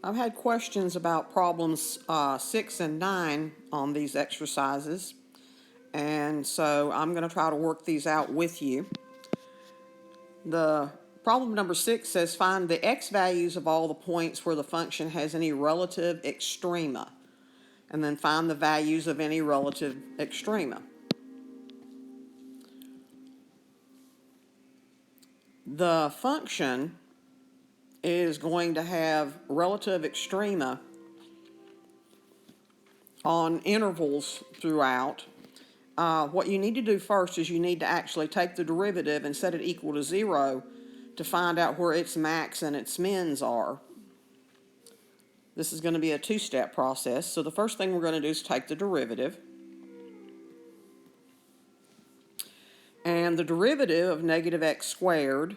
I've had questions about problems 6 and 9 on these exercises, and so I'm going to try to work these out with you. The problem number 6 says find the x values of all the points where the function has any relative extrema, and then find the values of any relative extrema. The function is going to have relative extrema on intervals throughout. What you need to do first is you need to actually take the derivative and set it equal to 0 to find out where its max and its mins are. This is going to be a two-step process. So the first thing we're going to do is take the derivative. And the derivative of negative x squared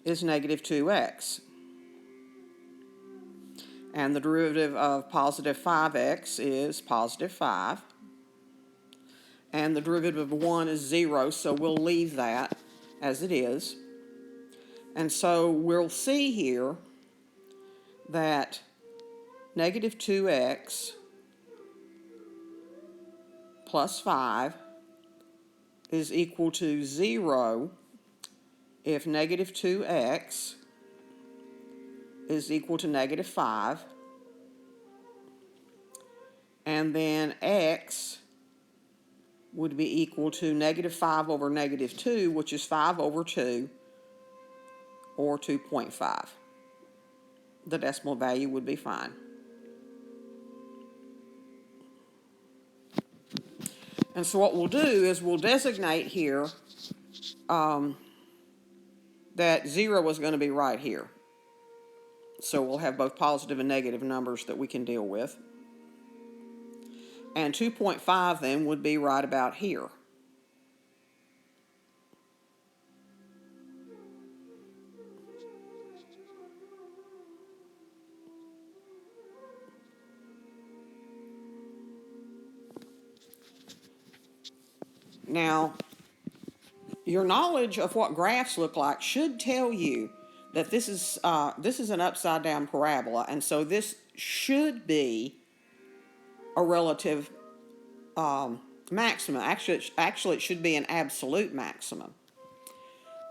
is negative 2x. And the derivative of positive 5x is positive 5. And the derivative of 1 is 0, so we'll leave that as it is. And so we'll see here that negative 2x plus 5 is equal to 0 if negative 2x is equal to negative 5, and then x would be equal to negative 5 over negative 2, which is 5 over 2, or 2.5. The decimal value would be fine. And so what we'll do is we'll designate here that 0 is going to be right here. So we'll have both positive and negative numbers that we can deal with. And 2.5 then would be right about here. Now, your knowledge of what graphs look like should tell you that this is an upside down parabola, and so this should be a relative maximum. Actually, it should be an absolute maximum.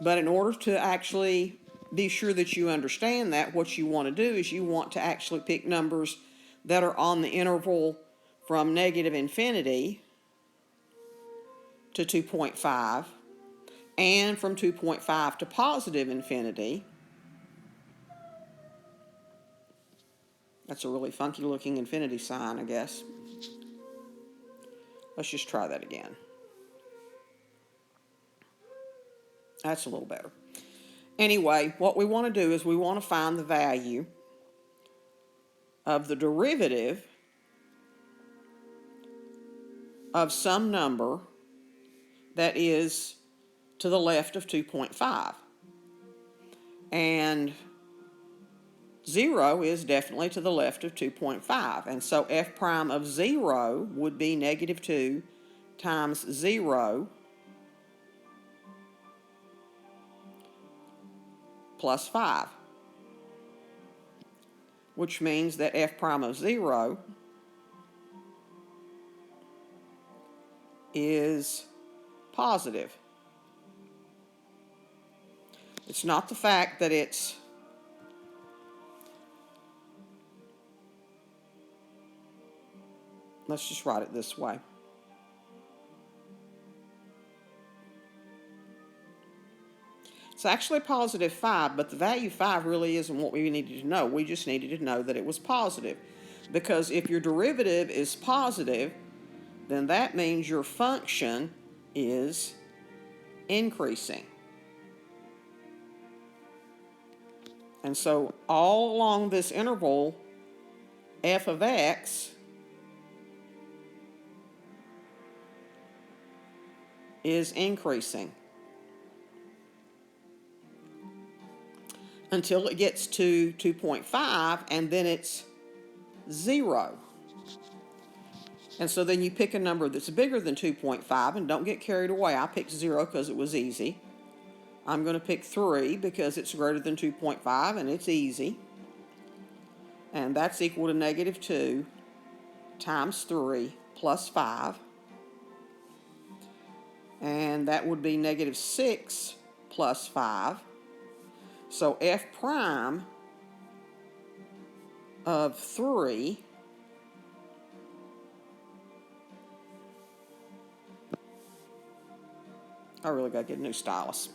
But in order to actually be sure that you understand that, what you want to do is you want to actually pick numbers that are on the interval from negative infinity to 2.5 and from 2.5 to positive infinity. That's a really funky looking infinity sign, I guess. Let's just try that again. That's a little better. Anyway, what we want to do is we want to find the value of the derivative of some number that is to the left of 2.5. And 0 is definitely to the left of 2.5. And so f prime of 0 would be negative 2 times 0 plus 5, which means that f prime of 0 is positive. It's not the fact that it's let's just write it this way. It's actually positive 5, but the value 5 really isn't what we needed to know. We just needed to know that it was positive. Because if your derivative is positive, then that means your function is increasing. And so all along this interval, f of x is increasing until it gets to 2.5, and then it's 0. And so then you pick a number that's bigger than 2.5, and don't get carried away. I picked 0 because it was easy. I'm going to pick 3 because it's greater than 2.5 and it's easy. And that's equal to negative 2 times 3 plus 5. And that would be negative 6 plus 5. So f prime of 3 I really got to get a new stylus.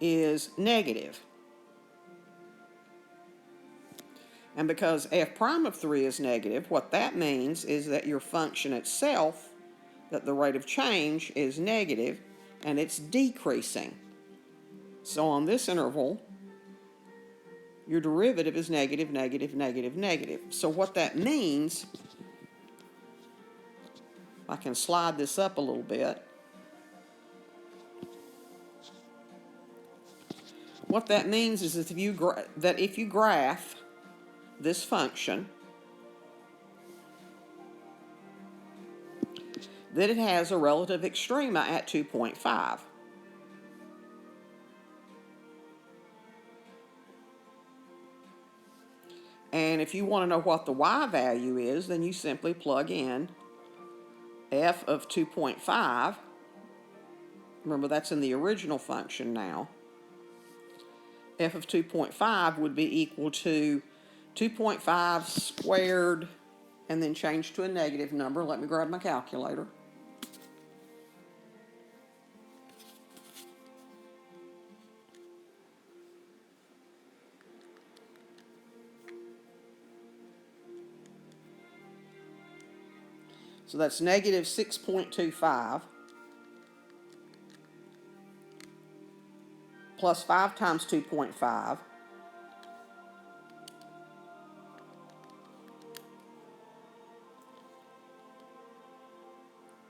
Is negative. And because f prime of 3 is negative, what that means is that your function itself, that the rate of change is negative, and it's decreasing. So on this interval, your derivative is negative, negative, negative, negative. So what that means, I can slide this up a little bit. What that means is that if you graph this function, that it has a relative extrema at 2.5. And if you want to know what the y value is, then you simply plug in f of 2.5. Remember, that's in the original function now. F of 2.5 would be equal to 2.5 squared, and then change to a negative number. Let me grab my calculator. So that's negative 6.25 plus 5 times 2.5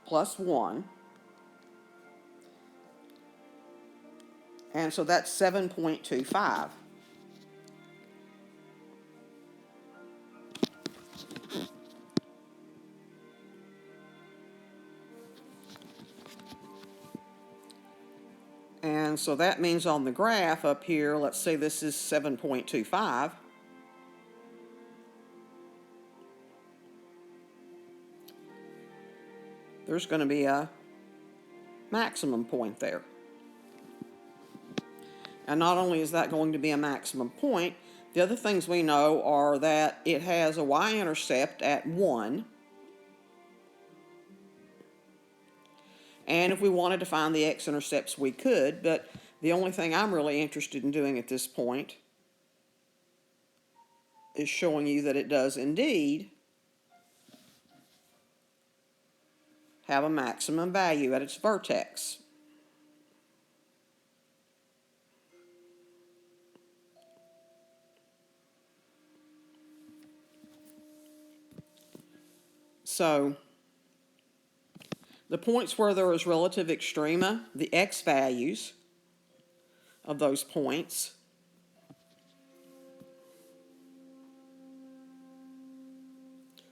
plus 1. And so that's 7.25. And so that means on the graph up here, let's say this is 7.25. There's going to be a maximum point there. And not only is that going to be a maximum point, the other things we know are that it has a y-intercept at 1. And if we wanted to find the x-intercepts, we could, but the only thing I'm really interested in doing at this point is showing you that it does indeed have a maximum value at its vertex. So the points where there is relative extrema, the x values of those points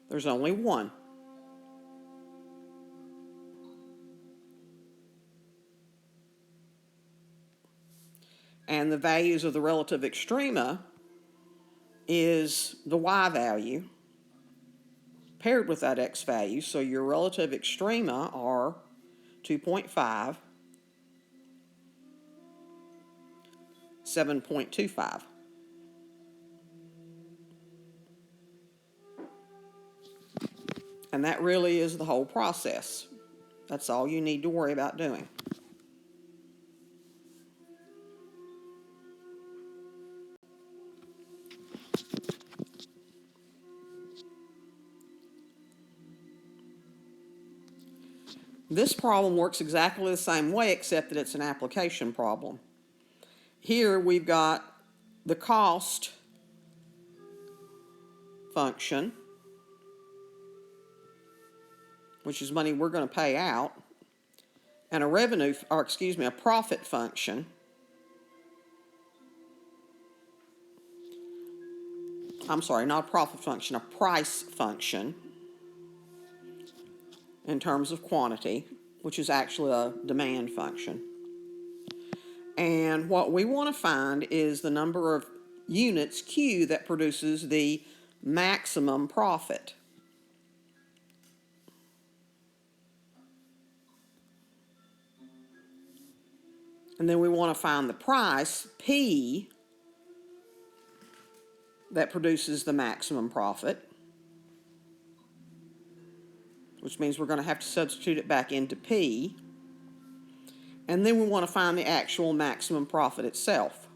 there's only one. And the values of the relative extrema is the y value paired with that x value. So your relative extrema are 2.5, 7.25. And that really is the whole process. That's all you need to worry about doing. This problem works exactly the same way, except that it's an application problem. Here we've got the cost function, which is money we're going to pay out, and a profit function, I'm sorry, not a profit function, a price function in terms of quantity, which is actually a demand function. And what we want to find is the number of units, Q, that produces the maximum profit. And then we want to find the price, P, that produces the maximum profit, which means we're going to have to substitute it back into P. And then we want to find the actual maximum profit itself.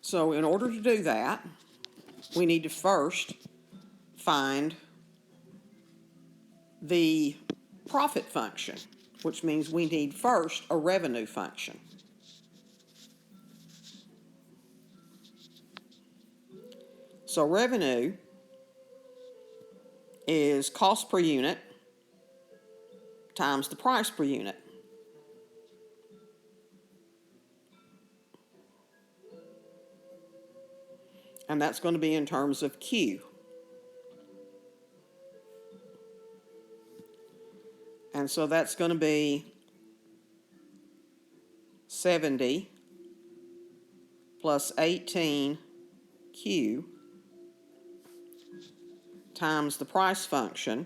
So in order to do that, we need to first find the profit function, which means we need first a revenue function. So revenue is cost per unit times the price per unit. And that's going to be in terms of Q. And so that's going to be 70 plus 18Q times the price function,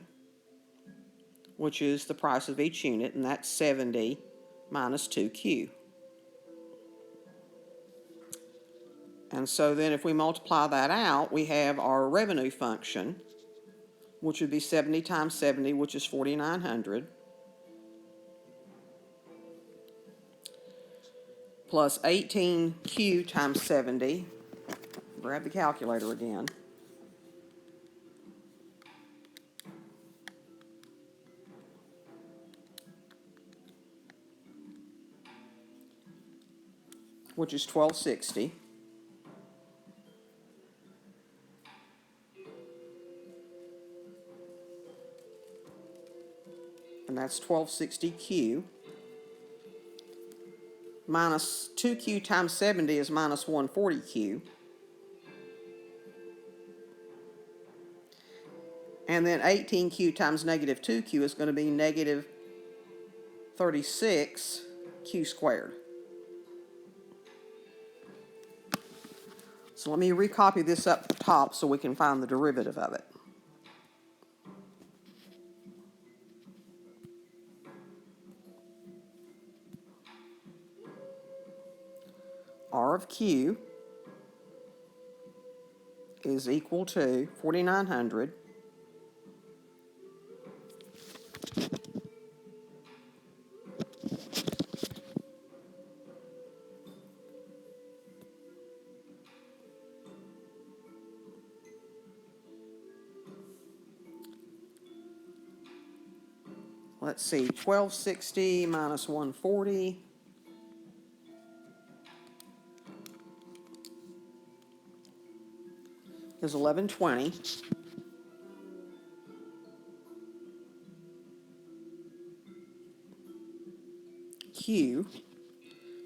which is the price of each unit, and that's 70 minus 2Q. And so then if we multiply that out, we have our revenue function, which would be 70 times 70, which is 4,900, plus 18Q times 70, grab the calculator again, which is 1260. And that's 1260Q. Minus 2Q times 70 is minus 140Q. And then 18Q times negative 2Q is going to be negative 36Q squared. So let me recopy this up top so we can find the derivative of it. R of Q is equal to 4,900 let's see, 1260 minus 140 is 1120. Q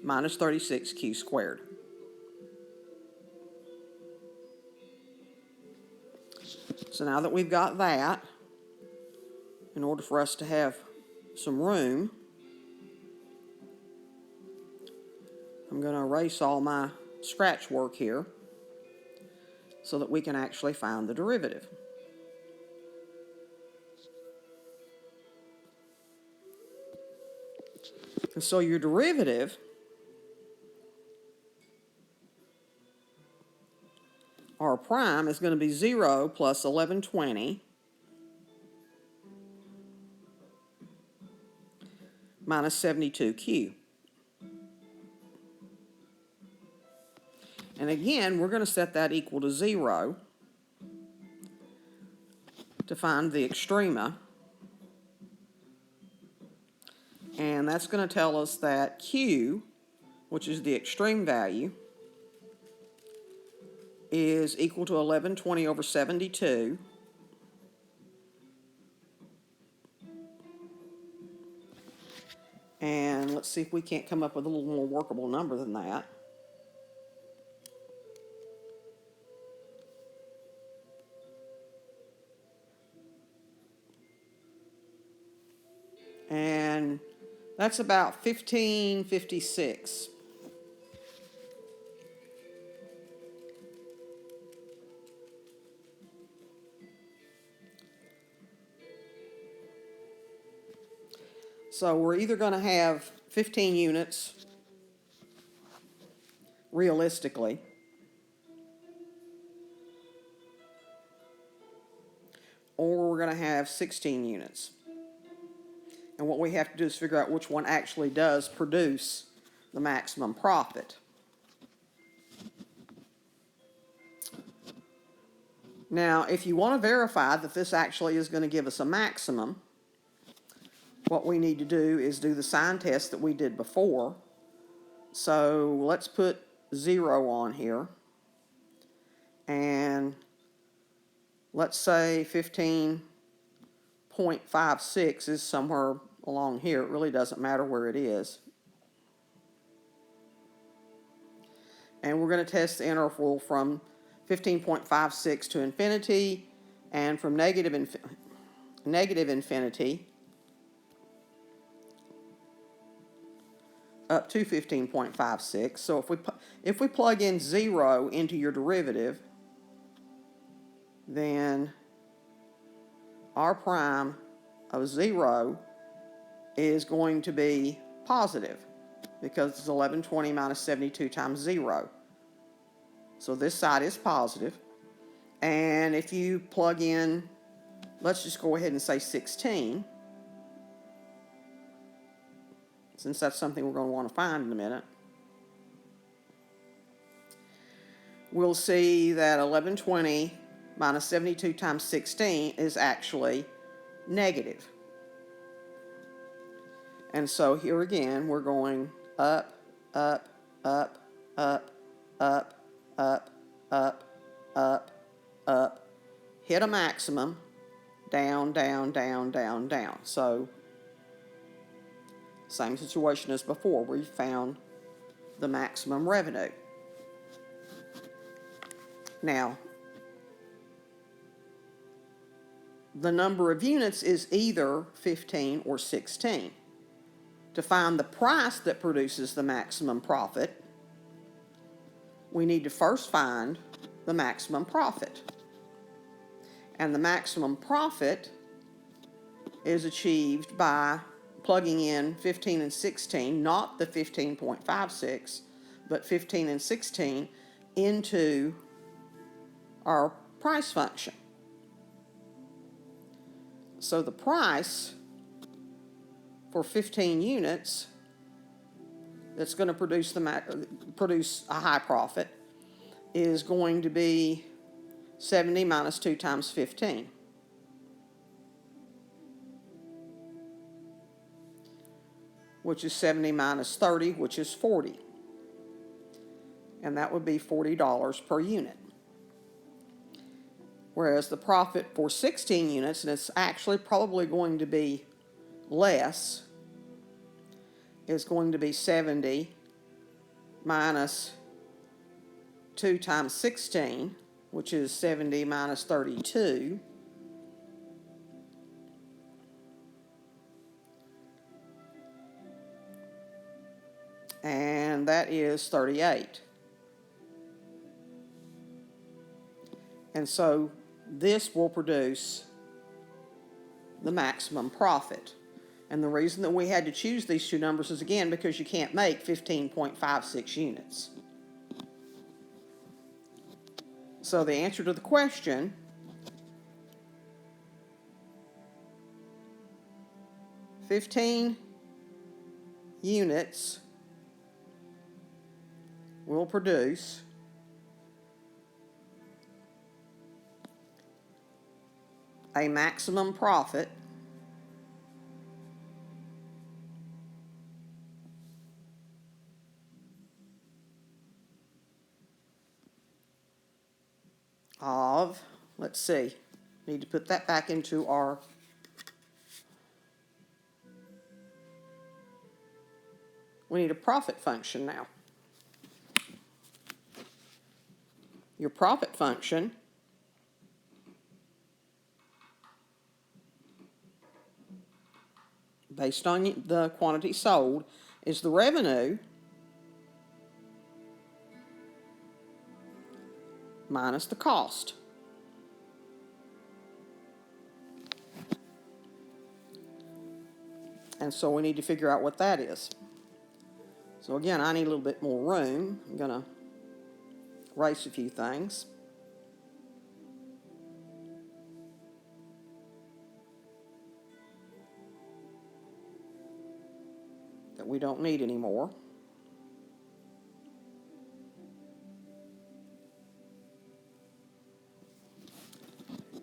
minus 36Q squared. So now that we've got that, in order for us to have some room, I'm going to erase all my scratch work here so that we can actually find the derivative. And so your derivative R prime is going to be 0 plus 1120 minus 72Q. And again, we're going to set that equal to 0 to find the extrema. And that's going to tell us that Q, which is the extreme value, is equal to 1120 over 72. And let's see if we can't come up with a little more workable number than that. And that's about 1556. So we're either going to have 15 units realistically, or we're going to have 16 units. And what we have to do is figure out which one actually does produce the maximum profit. Now, if you want to verify that this actually is going to give us a maximum, what we need to do is do the sign test that we did before. So let's put 0 on here. And let's say 15.56 is somewhere along here. It really doesn't matter where it is. And we're going to test the interval from 15.56 to infinity, and from negative infinity up to 15.56. So if we plug in 0 into your derivative, then r prime of 0 is going to be positive, because it's 1120 minus 72 times 0. So this side is positive. And if you plug in, let's just go ahead and say 16, since that's something we're going to want to find in a minute, we'll see that 1120 minus 72 times 16 is actually negative. And so here again, we're going up, up, up, up, up, up, up, up, up, hit a maximum, down, down, down, down, down. So same situation as before, where you found the maximum revenue. Now, the number of units is either 15 or 16. To find the price that produces the maximum profit, we need to first find the maximum profit. And the maximum profit is achieved by plugging in 15 and 16, not the 15.56, but 15 and 16 into our price function. So the price for 15 units that's going to produce a high profit is going to be 70 minus 2 times 15. Which is 70 minus 30, which is 40. And that would be $40 per unit. Whereas the profit for 16 units, and it's actually probably going to be less, is going to be 70 minus 2 times 16, which is 70 minus 32. And that is 38. And so this will produce the maximum profit. And the reason that we had to choose these two numbers is, again, because you can't make 15.56 units. So the answer to the question (15 units) will produce a maximum profit of, let's see, need to put that back into our We need a profit function now. Your profit function based on the quantity sold is the revenue minus the cost. And so we need to figure out what that is. So again, I need a little bit more room. I'm going to erase a few things. That we don't need anymore.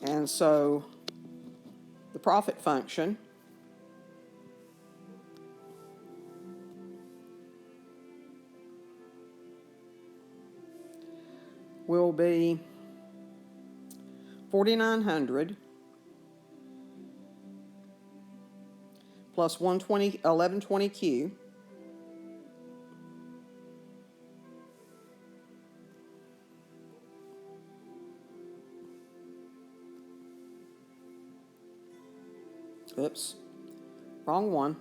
And so the profit function will be 4,900 plus 1120Q oops, wrong one.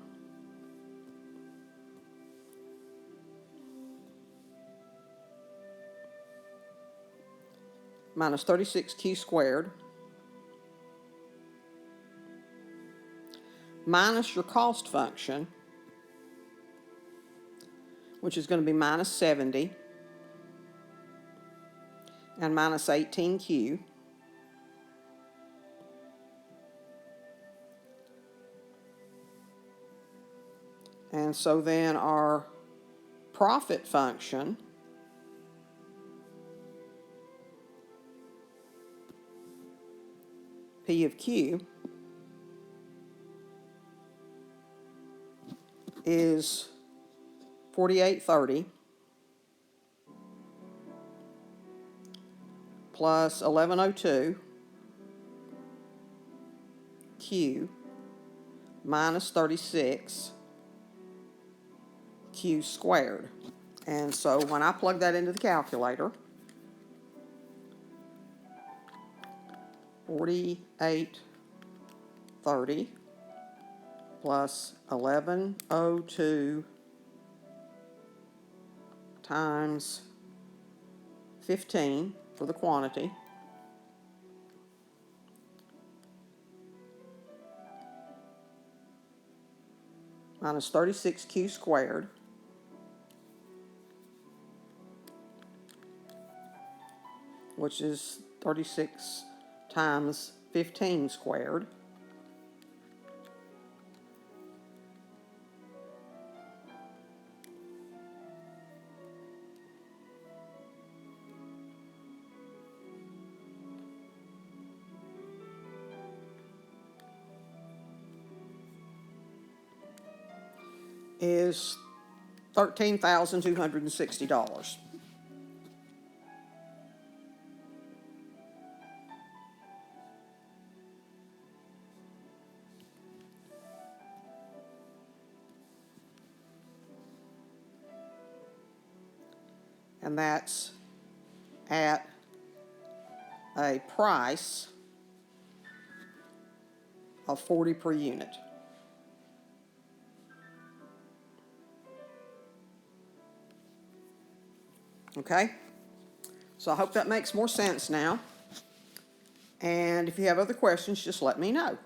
Minus 36Q squared minus your cost function, which is going to be minus 70 and minus 18Q. And so then our profit function P of Q is 4830 plus 1102 Q minus 36 Q squared. And so when I plug that into the calculator, 4830 plus 1102 times 15 for the quantity minus 36Q squared which is 36 times 15 squared is $13,260. And that's at a price of 40 per unit. Okay? So I hope that makes more sense now. And if you have other questions, just let me know.